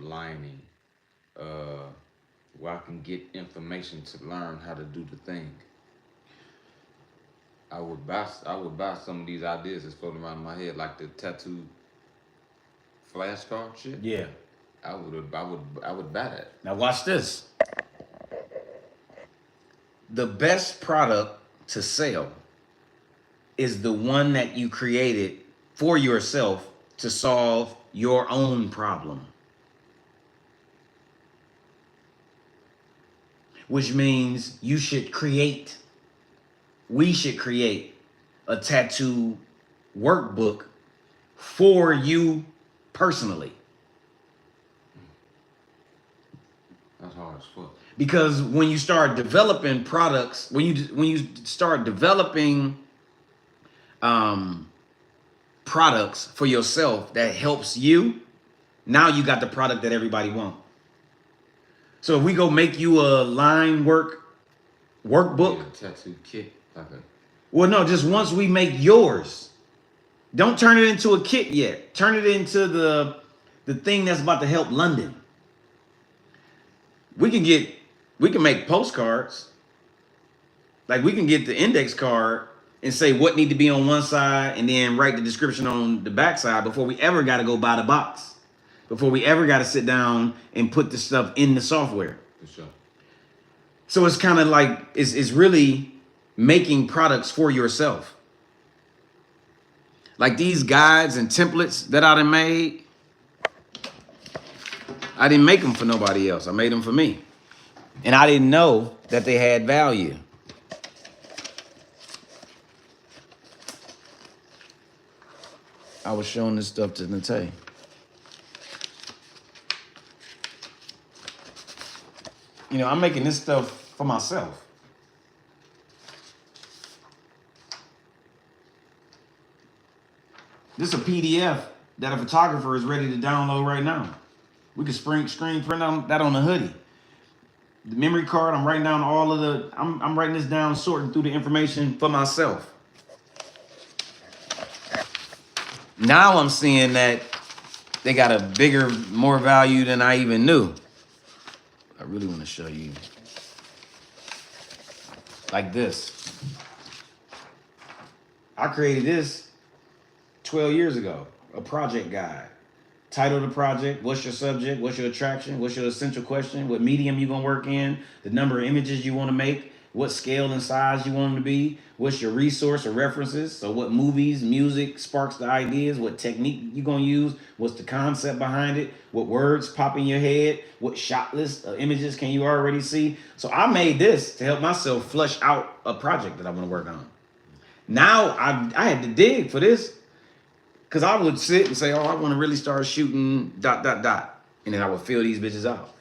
lining, where I can get information to learn how to do the thing. I would buy some of these ideas that's floating around in my head, like the tattoo flashcard shit. Yeah. I would buy that. Now watch this. The best product to sell is the one that you created for yourself to solve your own problem. Which means we should create a tattoo workbook for you personally. That's hard as fuck. Because when you start developing products, when you start developing products for yourself that helps you, now you got the product that everybody wants. So if we go make you a line workbook, Yeah, tattoo kit, like a. well, no, just once we make yours, don't turn it into a kit yet. Turn it into the thing that's about to help London. We can make postcards. Like we can get the index card and say what need to be on one side and then write the description on the back side before we ever got to go buy the box. Before we ever got to sit down and put the stuff in the software. For sure. So it's kind of like, it's really making products for yourself. Like these guides and templates that I done made, I didn't make them for nobody else. I made them for me. And I didn't know that they had value. I was showing this stuff to Nate. You know, I'm making this stuff for myself. This is a PDF that a photographer is ready to download right now. We can screen print that on the hoodie. The memory card, I'm writing down all of the, I'm writing this down, sorting through the information for myself. Now I'm seeing that they got a bigger, more value than I even knew. I really want to show you. Like this. I created this 12 years ago, a project guide. Title of the project, what's your subject, what's your attraction, what's your essential question, what medium you gonna work in, the number of images you wanna make, what scale and size you want them to be, what's your resource or references, so what movies, music sparks the ideas, what technique you gonna use, what's the concept behind it, what words pop in your head, what shot list of images can you already see. So I made this to help myself flush out a project that I wanna work on. Now I had to dig for this. Because I would sit and say, oh, I want to really start shooting ... And then I would fill these bitches out.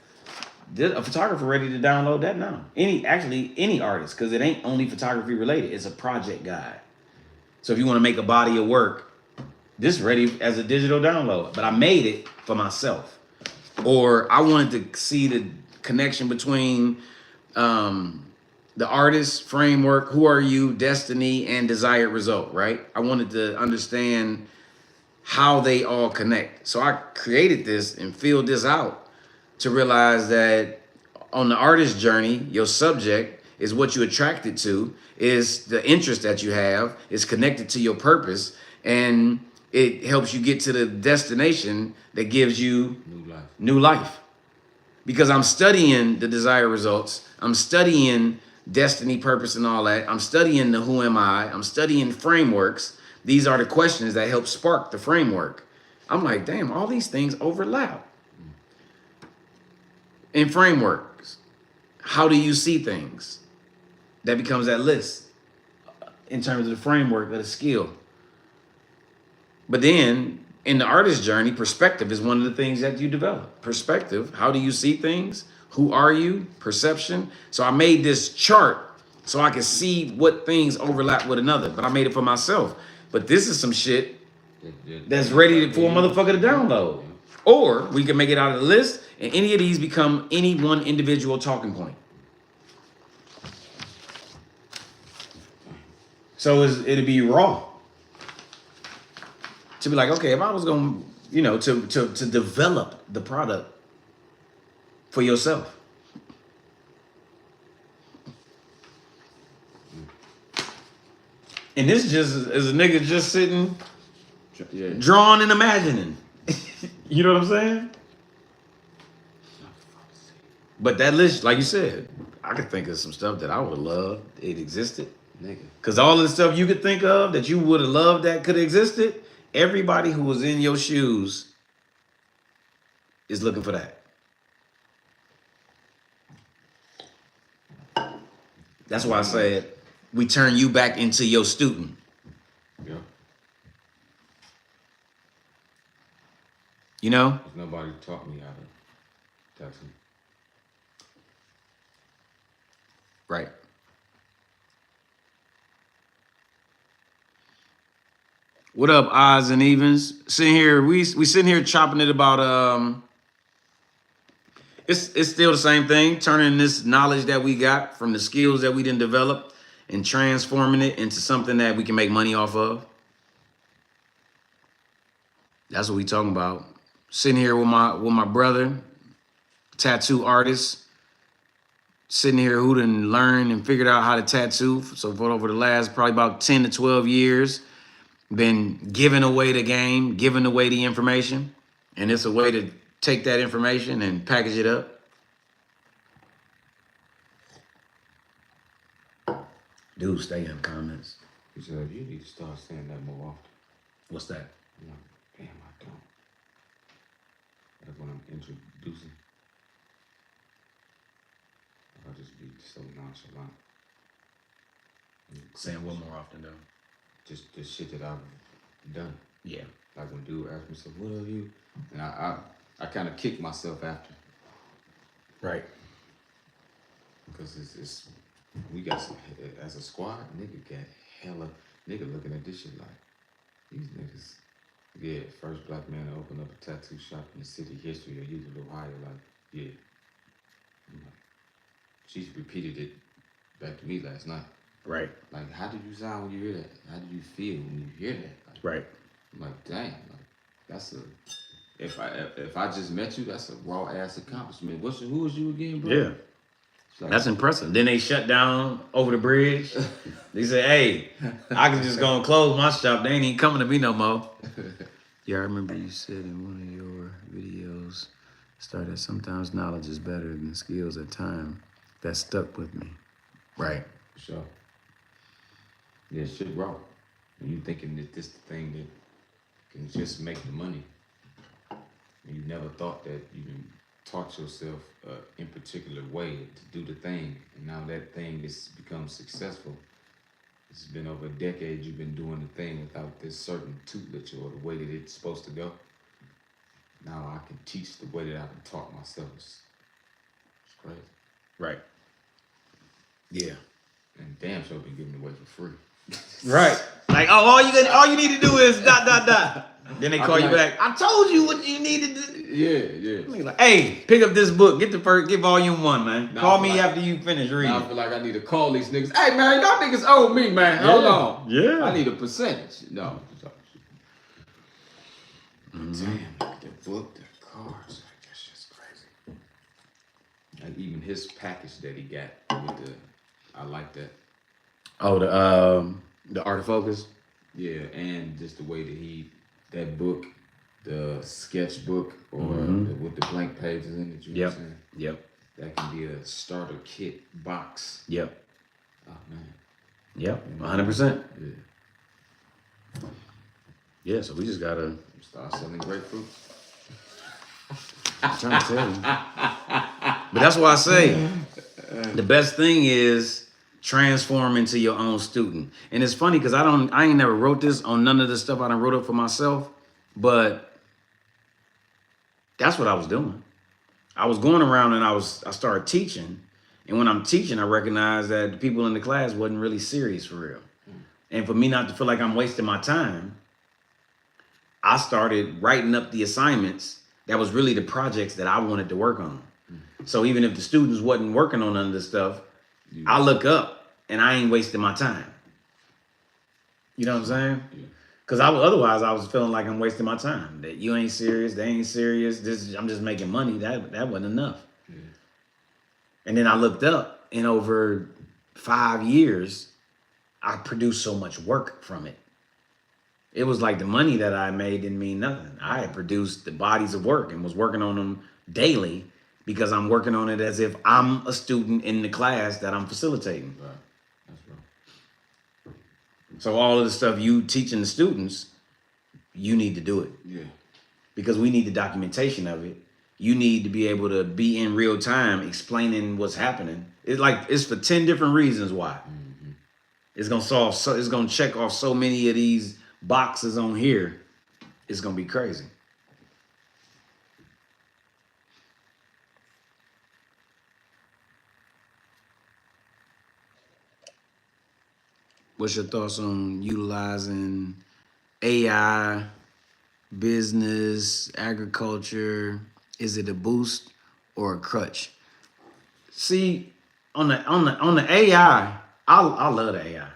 A photographer ready to download that now. Any artist, because it ain't only photography related. It's a project guide. So if you want to make a body of work, this ready as a digital download. But I made it for myself. Or I wanted to see the connection between the artist, framework, who are you, destiny, and desired result, right? I wanted to understand how they all connect. So I created this and filled this out to realize that on the artist journey, your subject is what you attracted to, is the interest that you have, is connected to your purpose, and it helps you get to the destination that gives you new life. Because I'm studying the desired results, I'm studying destiny, purpose, and all that. I'm studying the who am I, I'm studying frameworks. These are the questions that help spark the framework. I'm like, damn, all these things overlap. In frameworks, how do you see things? That becomes that list in terms of the framework of the skill. But then in the artist journey, perspective is one of the things that you develop. Perspective, how do you see things? Who are you? Perception. So I made this chart so I could see what things overlap with another, but I made it for myself. But this is some shit that's ready for a motherfucker to download. Or we can make it out of the list and any of these become any one individual talking point. So it'd be raw. To be like, okay, if I was going to, to develop the product for yourself. And this just is a nigga just sitting, drawing and imagining. You know what I'm saying? But that list, like you said, I could think of some stuff that I would love it existed. Nigga. Because all of the stuff you could think of that you would have loved that could have existed, everybody who was in your shoes is looking for that. That's why I said we turn you back into your student. Yeah. You know? Because nobody taught me how to tattoo. Right. What up, odds and evens? Sitting here, we sitting here chopping it about it's still the same thing, turning this knowledge that we got from the skills that we didn't develop and transforming it into something that we can make money off of. That's what we talking about. Sitting here with my brother, tattoo artist, sitting here who done learned and figured out how to tattoo. So for over the last probably about 10 to 12 years, been giving away the game, giving away the information. And it's a way to take that information and package it up. Dude, stay in the comments. He said, you need to start saying that more often. What's that? I'm like, damn, I don't. That's when I'm introducing. I'll just be so nonchalant. Saying what more often though? Just the shit that I've done. Yeah. Like when dude asked me, so what are you? And I kind of kick myself after. Right. Because it's we got some, as a squad, nigga got hella, nigga looking at this shit like, these niggas, yeah, first black man to open up a tattoo shop in the city history of Euclid, Ohio, like, yeah. I'm like, she repeated it back to me last night. Right. Like, how did you sound when you hear that? How do you feel when you hear that? Like, right. I'm like, dang, like, that's a, if I just met you, that's a raw ass accomplishment. Who was you again, bro? Yeah. Like, that's impressive. Then they shut down over the bridge. They said, hey, I can just go and close my shop. They ain't even coming to me no more. Yeah, I remember you said in one of your videos, started sometimes knowledge is better than skills at times. That stuck with me. Right. For sure. Yeah, shit raw. And you thinking that this the thing that can just make the money. And you never thought that you taught yourself in particular way to do the thing, and now that thing has become successful. It's been over a decade you've been doing the thing without this certain tutelage or the way that it's supposed to go. Now I can teach the way that I've been taught myself. It's crazy. Right. Yeah. And damn sure been giving it away for free. Right. Like, oh, all you need to do is ... Then they call you back. I told you what you needed to do. Yeah. Like, hey, pick up this book. Get volume 1, man. Call me after you finish reading. Now I feel like I need to call these niggas. Hey, man, y'all niggas owe me, man. Hold on. Yeah. I need a percentage. No. Damn, look at the book, the cards. Like, that's just crazy. Like even his package that he got with the, I like that. Oh, the Art of Focus? Yeah, and just the way that that book, the sketchbook or with the blank pages in it, you know what I'm saying? Yep. That can be a starter kit box. Yep. Oh, man. Yep, 100%. Yeah. Yeah, so we just gotta start selling grapefruit. I'm trying to tell you. But that's why I say the best thing is transform into your own student. And it's funny because I ain't never wrote this on none of the stuff I done wrote up for myself, but that's what I was doing. I was going around and I started teaching. And when I'm teaching, I recognize that the people in the class wasn't really serious for real. And for me not to feel like I'm wasting my time, I started writing up the assignments that was really the projects that I wanted to work on. So even if the students wasn't working on none of this stuff, I look up and I ain't wasting my time. You know what I'm saying? Because otherwise I was feeling like I'm wasting my time. That you ain't serious, they ain't serious. I'm just making money. That wasn't enough. Yeah. And then I looked up, and over 5 years, I produced so much work from it. It was like the money that I made didn't mean nothing. I had produced the bodies of work and was working on them daily because I'm working on it as if I'm a student in the class that I'm facilitating. Right. That's right. So all of the stuff you teaching the students, you need to do it. Yeah. Because we need the documentation of it. You need to be able to be in real time explaining what's happening. It's for 10 different reasons why. Mm-hmm. It's gonna check off so many of these boxes on here. It's gonna be crazy. What's your thoughts on utilizing AI, business, agriculture? Is it a boost or a crutch? See, on the AI, I love the AI.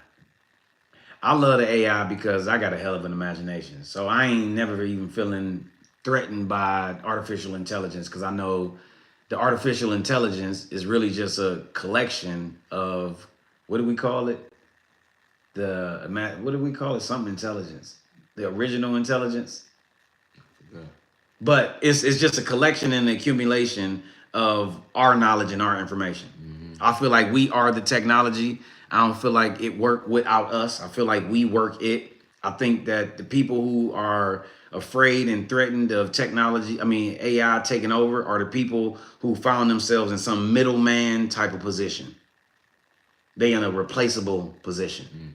I love the AI because I got a hell of an imagination. So I ain't never even feeling threatened by artificial intelligence because I know the artificial intelligence is really just a collection of, what do we call it? What do we call it? Something intelligence. The original intelligence. Yeah. But it's just a collection and accumulation of our knowledge and our information. Mm-hmm. I feel like we are the technology. I don't feel like it worked without us. I feel like we work it. I think that the people who are afraid and threatened of AI taking over, are the people who found themselves in some middleman type of position. They in a replaceable position. Mm-hmm.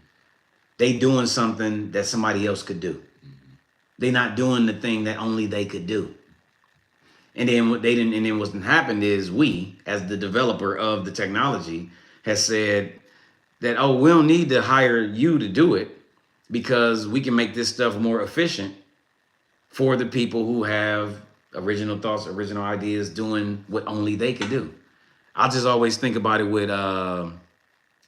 They doing something that somebody else could do. Mm-hmm. They not doing the thing that only they could do. And then what's happened is we, as the developer of the technology, has said that, oh, we don't need to hire you to do it because we can make this stuff more efficient for the people who have original thoughts, original ideas, doing what only they could do. I just always think about it with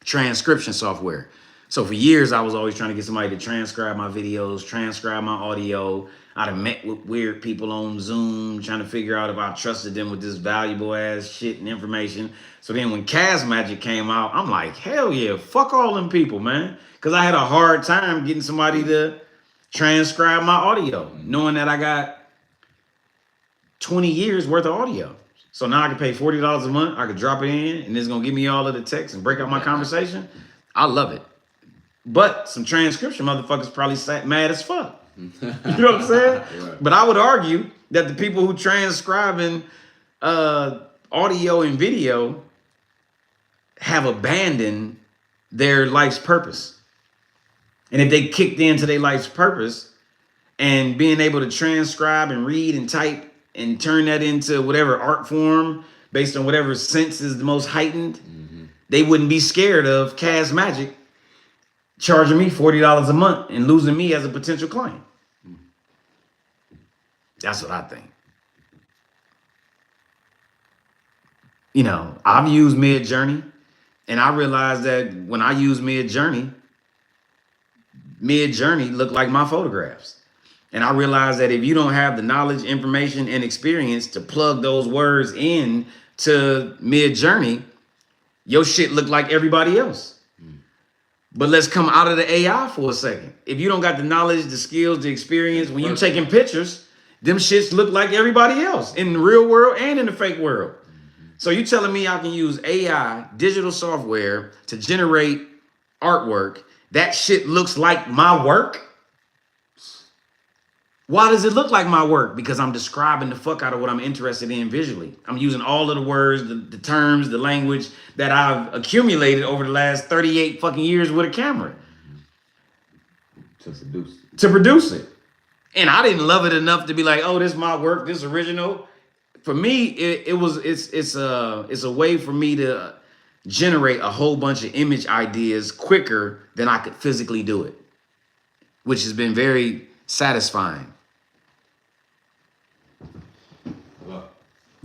transcription software. So for years, I was always trying to get somebody to transcribe my videos, transcribe my audio. I'd have met with weird people on Zoom, trying to figure out if I trusted them with this valuable ass shit and information. So then when Cast Magic came out, I'm like, hell yeah, fuck all them people, man. Because I had a hard time getting somebody to transcribe my audio, knowing that I got 20 years worth of audio. So now I can pay $40 a month. I could drop it in and it's going to give me all of the text and break out my conversation. I love it. But some transcription motherfuckers probably sat mad as fuck. You know what I'm saying? Right. But I would argue that the people who transcribing audio and video have abandoned their life's purpose. And if they kicked into their life's purpose and being able to transcribe and read and type and turn that into whatever art form based on whatever sense is the most heightened, Mm-hmm. they wouldn't be scared of Cast Magic charging me $40 a month and losing me as a potential client. That's what I think. You know, I've used Mid-Journey, and I realized that when I use Mid-Journey looked like my photographs. And I realized that if you don't have the knowledge, information, and experience to plug those words in to Mid-Journey, your shit look like everybody else. But let's come out of the AI for a second. If you don't got the knowledge, the skills, the experience, when you taking pictures, them shits look like everybody else in the real world and in the fake world. So you telling me I can use AI, digital software, to generate artwork? That shit looks like my work? Why does it look like my work? Because I'm describing the fuck out of what I'm interested in visually. I'm using all of the words, the terms, the language that I've accumulated over the last 38 fucking years with a camera. To produce it. And I didn't love it enough to be like, oh, this is my work, this is original. For me, it's a way for me to generate a whole bunch of image ideas quicker than I could physically do it, which has been very satisfying.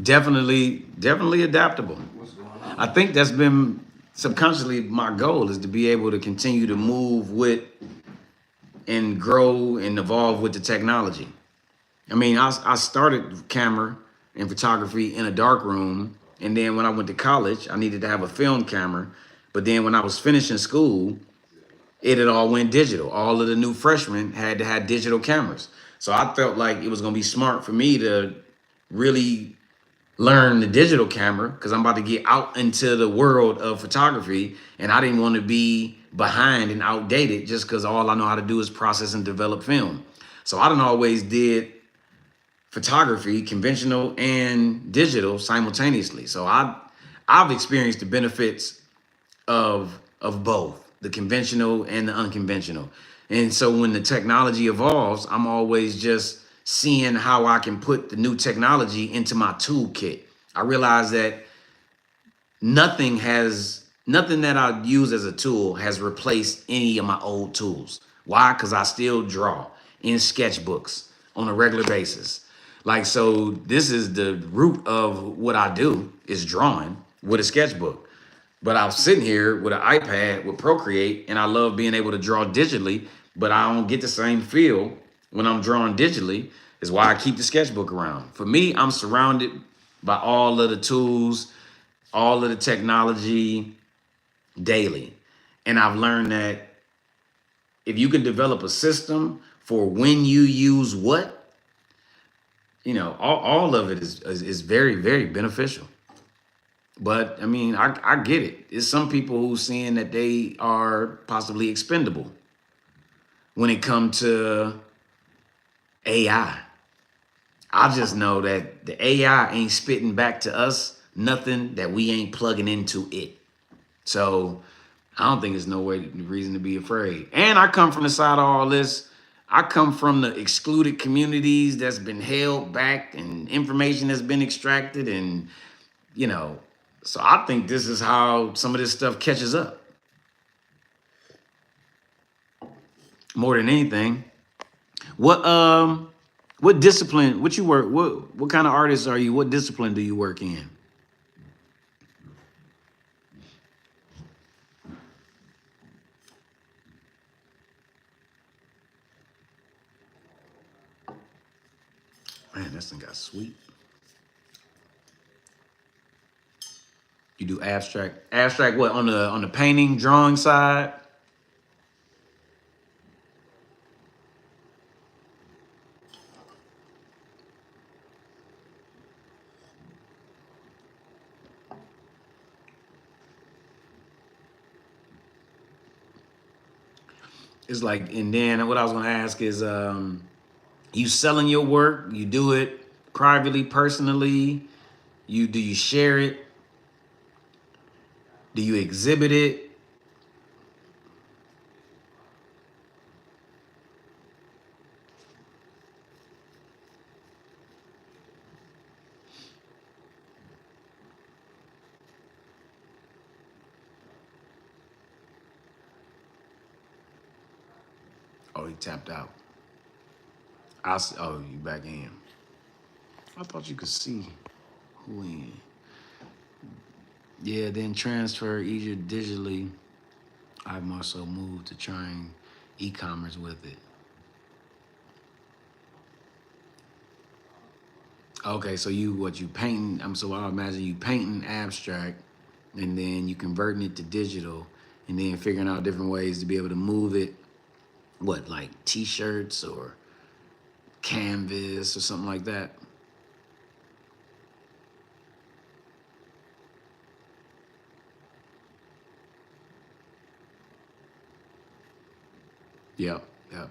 Definitely adaptable. What's going on? I think that's been subconsciously my goal, is to be able to continue to move with and grow and evolve with the technology. I mean, I started camera and photography in a dark room And then when I went to college, I needed to have a film camera. But then when I was finishing school, it had all went digital. All of the new freshmen had to have digital cameras. So I felt like it was gonna be smart for me to really learn the digital camera because I'm about to get out into the world of photography, and I didn't want to be behind and outdated just because all I know how to do is process and develop film. So I done always did photography, conventional and digital simultaneously. So I've experienced the benefits of both the conventional and the unconventional. And so when the technology evolves, I'm always just seeing how I can put the new technology into my toolkit. I realize that nothing that I use as a tool has replaced any of my old tools. Why? Because I still draw in sketchbooks on a regular basis. Like, so this is the root of what I do is drawing with a sketchbook. But I was sitting here with an iPad with Procreate, and I love being able to draw digitally, but I don't get the same feel when I'm drawing digitally. Is why I keep the sketchbook around. For me, I'm surrounded by all of the tools, all of the technology daily. And I've learned that if you can develop a system for when you use what, all of it is very, very beneficial. But I mean, I get it. It's some people who seeing that they are possibly expendable when it comes to AI. I just know that the AI ain't spitting back to us nothing that we ain't plugging into it. So I don't think there's no reason to be afraid. And I come from the side of all this. I come from the excluded communities that's been held back and information that's been extracted, and you know, so I think this is how some of this stuff catches up more than anything. What discipline, what you work, what kind of artist are you? What discipline do you work in? Man, this thing got sweet. You do abstract what on the painting, drawing side? It's like, and then what I was gonna ask is, you selling your work? You do it privately, personally? Do you share it? Do you exhibit it? Oh, he tapped out. Oh, you back in. I thought you could see who in. Yeah, then transfer easier digitally. I've more so moved to trying e-commerce with it. Okay, so you painting? So I imagine you painting abstract, and then you converting it to digital, and then figuring out different ways to be able to move it. What, like T-shirts or canvas or something like that? Yep, yep.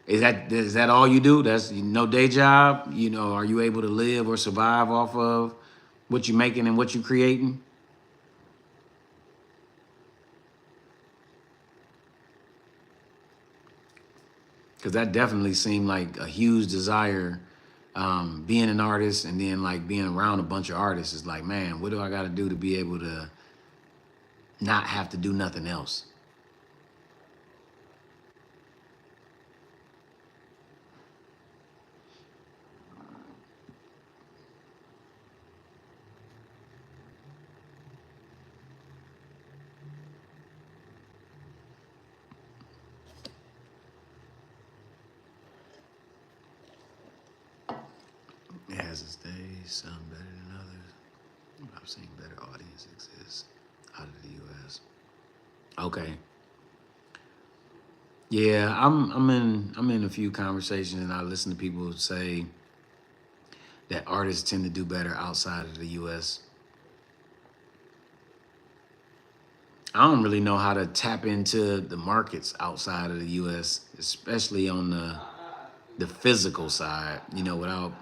Is that all you do? That's no day job? Are you able to live or survive off of what you're making and what you're creating? Because that definitely seemed like a huge desire. Being an artist and then like being around a bunch of artists is like, man, what do I got to do to be able to not have to do nothing else? It has its days, some better than others. I've seen better audience exist out of the U.S. Okay. Yeah, I'm in a few conversations and I listen to people say that artists tend to do better outside of the US. I don't really know how to tap into the markets outside of the US, especially on the physical side, without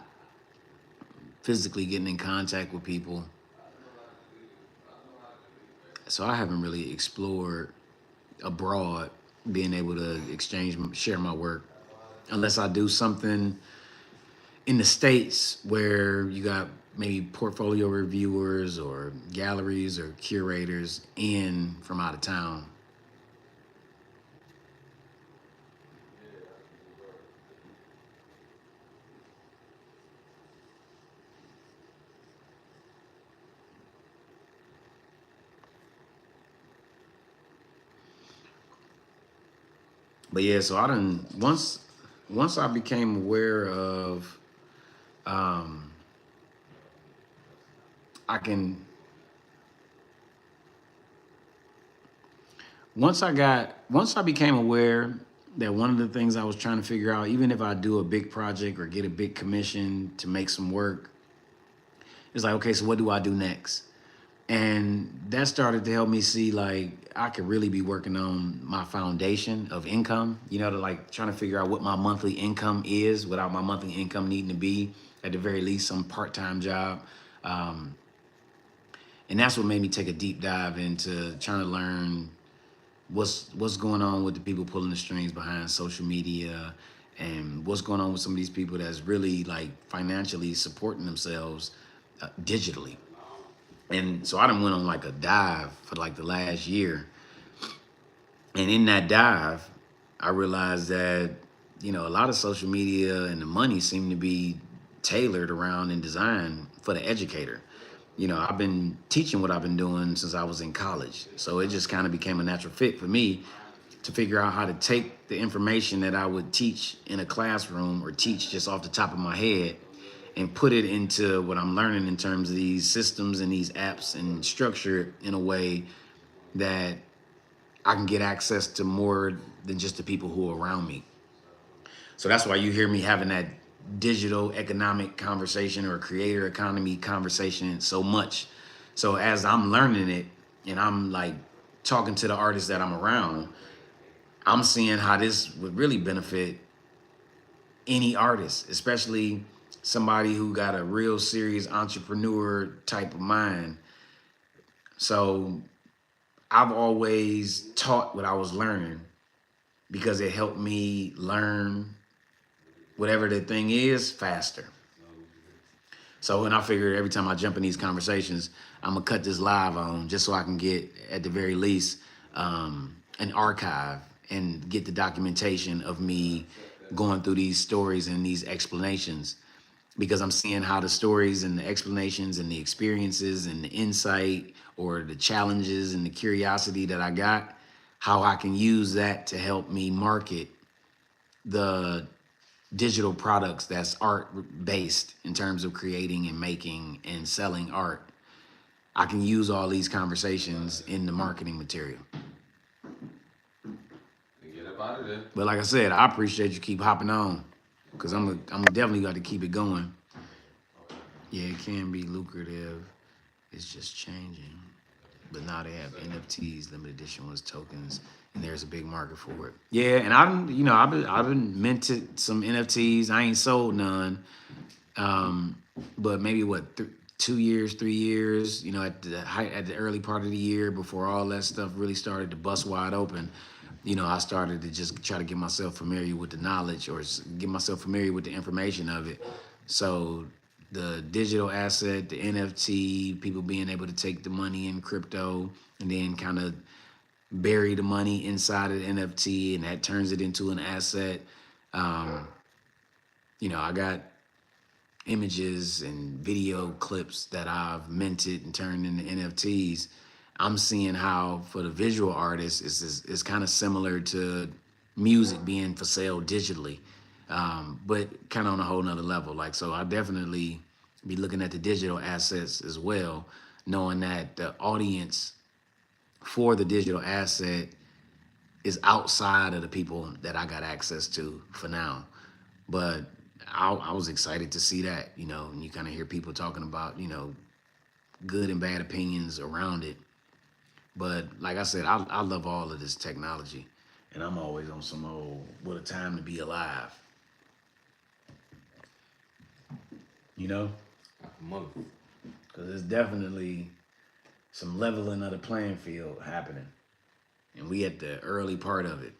physically getting in contact with people. So I haven't really explored abroad being able to share my work unless I do something in the States where you got maybe portfolio reviewers or galleries or curators in from out of town. But yeah, so I done once I became aware of um I can once I became aware that one of the things I was trying to figure out, even if I do a big project or get a big commission to make some work, it's like, okay, so what do I do next? And that started to help me see like I could really be working on my foundation of income, to like trying to figure out what my monthly income is without my monthly income needing to be at the very least some part-time job. Um, and that's what made me take a deep dive into trying to learn what's going on with the people pulling the strings behind social media and what's going on with some of these people that's really like financially supporting themselves digitally. And so I done went on like a dive for like the last year. And in that dive, I realized that, a lot of social media and the money seem to be tailored around and designed for the educator. I've been teaching what I've been doing since I was in college. So it just kind of became a natural fit for me to figure out how to take the information that I would teach in a classroom or teach just off the top of my head and put it into what I'm learning in terms of these systems and these apps and structure it in a way that I can get access to more than just the people who are around me. So that's why you hear me having that digital economic conversation or creator economy conversation so much. So as I'm learning it and I'm like talking to the artists that I'm around, I'm seeing how this would really benefit any artist, especially somebody who got a real serious entrepreneur type of mind. So I've always taught what I was learning because it helped me learn whatever the thing is faster. So when I figured every time I jump in these conversations, I'm gonna cut this live on just so I can get at the very least an archive and get the documentation of me going through these stories and these explanations because I'm seeing how the stories and the explanations and the experiences and the insight or the challenges and the curiosity that I got, how I can use that to help me market the digital products that's art based in terms of creating and making and selling art. I can use all these conversations in the marketing material. Get up out of there. But like I said, I appreciate you keep hopping on because I'm definitely got to keep it going. Yeah, it can be lucrative. It's just changing. But now they have NFTs, limited edition ones, tokens, and there's a big market for it. Yeah, and I've been minted some NFTs. I ain't sold none, but maybe 2 years, 3 years. At the early part of the year before all that stuff really started to bust wide open. I started to just try to get myself familiar with the knowledge or get myself familiar with the information of it. So the digital asset, the NFT, people being able to take the money in crypto and then kind of bury the money inside of the NFT and that turns it into an asset. Um, I got images and video clips that I've minted and turned into NFTs. I'm seeing how for the visual artist, it's kind of similar to music being for sale digitally, but kind of on a whole nother level. Like, so I definitely be looking at the digital assets as well. knowing that the audience for the digital asset is outside of the people that I got access to for now. But I was excited to see that, you know, and you kind of hear people talking about, you know, good and bad opinions around it. But like I said, I love all of this technology, and I'm always on some old, what a time to be alive, you know? Mother. Because there's definitely some leveling of the playing field happening, and we at the early part of it.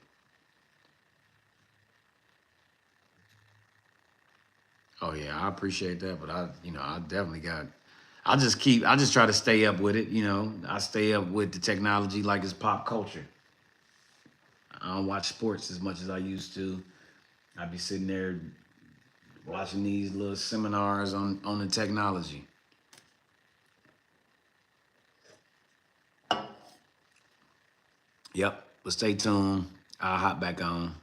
Oh yeah, I appreciate that, but I definitely got. I just try to stay up with it. You know, I stay up with the technology like it's pop culture. I don't watch sports as much as I used to. I be sitting there watching these little seminars on the technology. Yep, but stay tuned. I'll hop back on.